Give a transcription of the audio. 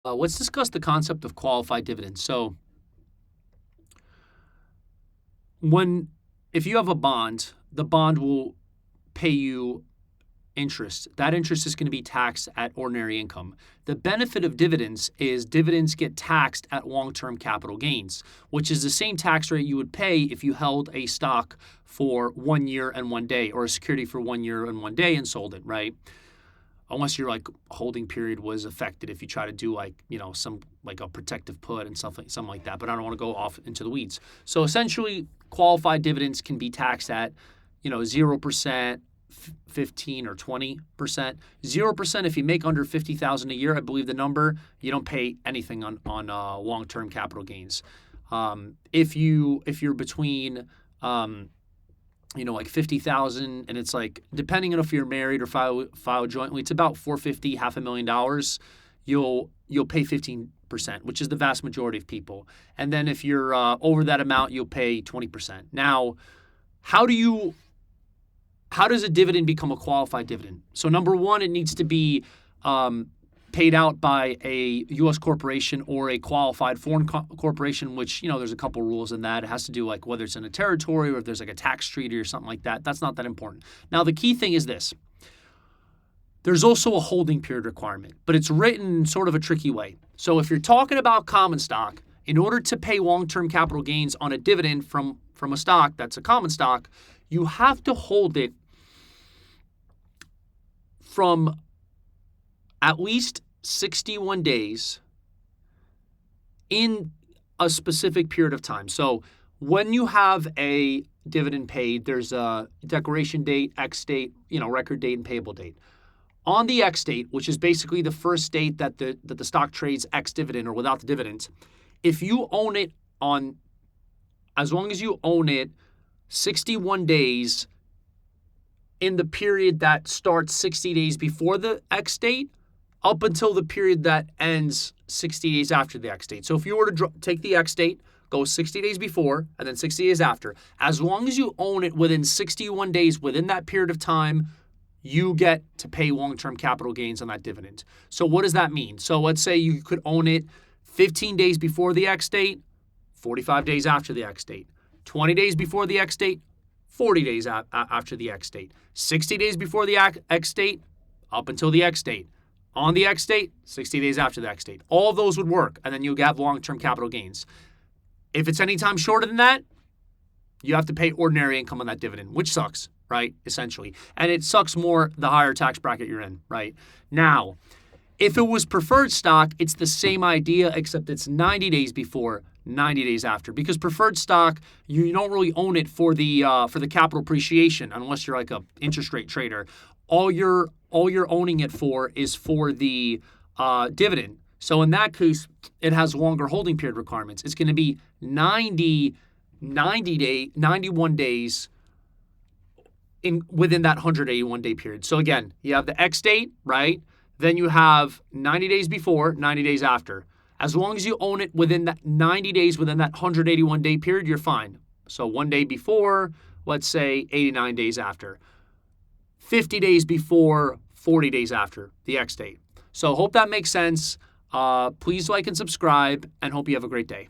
Let's discuss the concept of qualified dividends. So, when if you have a bond, the bond will pay you interest. That interest is going to be taxed at ordinary income. The benefit of dividends is dividends get taxed at long-term capital gains, which is the same tax rate you would pay if you held a stock for 1 year and 1 day, or a security for 1 year and 1 day and sold it, right? Unless your holding period was affected, if you try to do some like a protective put and something like that. But I don't want to go off into the weeds. So essentially, qualified dividends can be taxed at 0%, 15 or 20%. 0% if you make under 50,000 a year, I believe the number, you don't pay anything on long-term capital gains. If you're between like 50,000, and it's like, depending on if you're married or file jointly, it's about $450,000, $500,000. You'll pay 15%, which is the vast majority of people. And then if you're over that amount, you'll pay 20%. Now, how does a dividend become a qualified dividend? So number one, it needs to be paid out by a U.S. corporation or a qualified foreign corporation, which, there's a couple rules in that. It has to do whether it's in a territory or if there's a tax treaty or something like that. That's not that important. Now, the key thing is this. There's also a holding period requirement, but it's written in sort of a tricky way. So if you're talking about common stock, in order to pay long-term capital gains on a dividend from a stock that's a common stock, you have to hold it from at least 61 days in a specific period of time. So when you have a dividend paid, there's a declaration date, X date, record date, and payable date. On the X date, which is basically the first date that the stock trades X dividend or without the dividend, if you own it as long as you own it 61 days in the period that starts 60 days before the X date, up until the period that ends 60 days after the X date. So if you were to take the X date, go 60 days before, and then 60 days after, as long as you own it within 61 days within that period of time, you get to pay long-term capital gains on that dividend. So what does that mean? So let's say you could own it 15 days before the X date, 45 days after the X date, 20 days before the X date, 40 days after the X date, 60 days before the X date, up until the X date. On the X date, 60 days after the X date. All of those would work, and then you'll have long-term capital gains. If it's any time shorter than that, you have to pay ordinary income on that dividend, which sucks, right, essentially. And it sucks more the higher tax bracket you're in, right? Now, if it was preferred stock, it's the same idea, except it's 90 days before, 90 days after. Because preferred stock, you don't really own it for the capital appreciation, unless you're like a interest rate trader. All you're owning it for is for the dividend. So in that case, it has longer holding period requirements. It's going to be 91 days within that 181-day period. So again, you have the X date, right? Then you have 90 days before, 90 days after. As long as you own it within that 90 days, within that 181-day period, you're fine. So 1 day before, let's say 89 days after. 50 days before, 40 days after the X date. So hope that makes sense. Please like and subscribe, and hope you have a great day.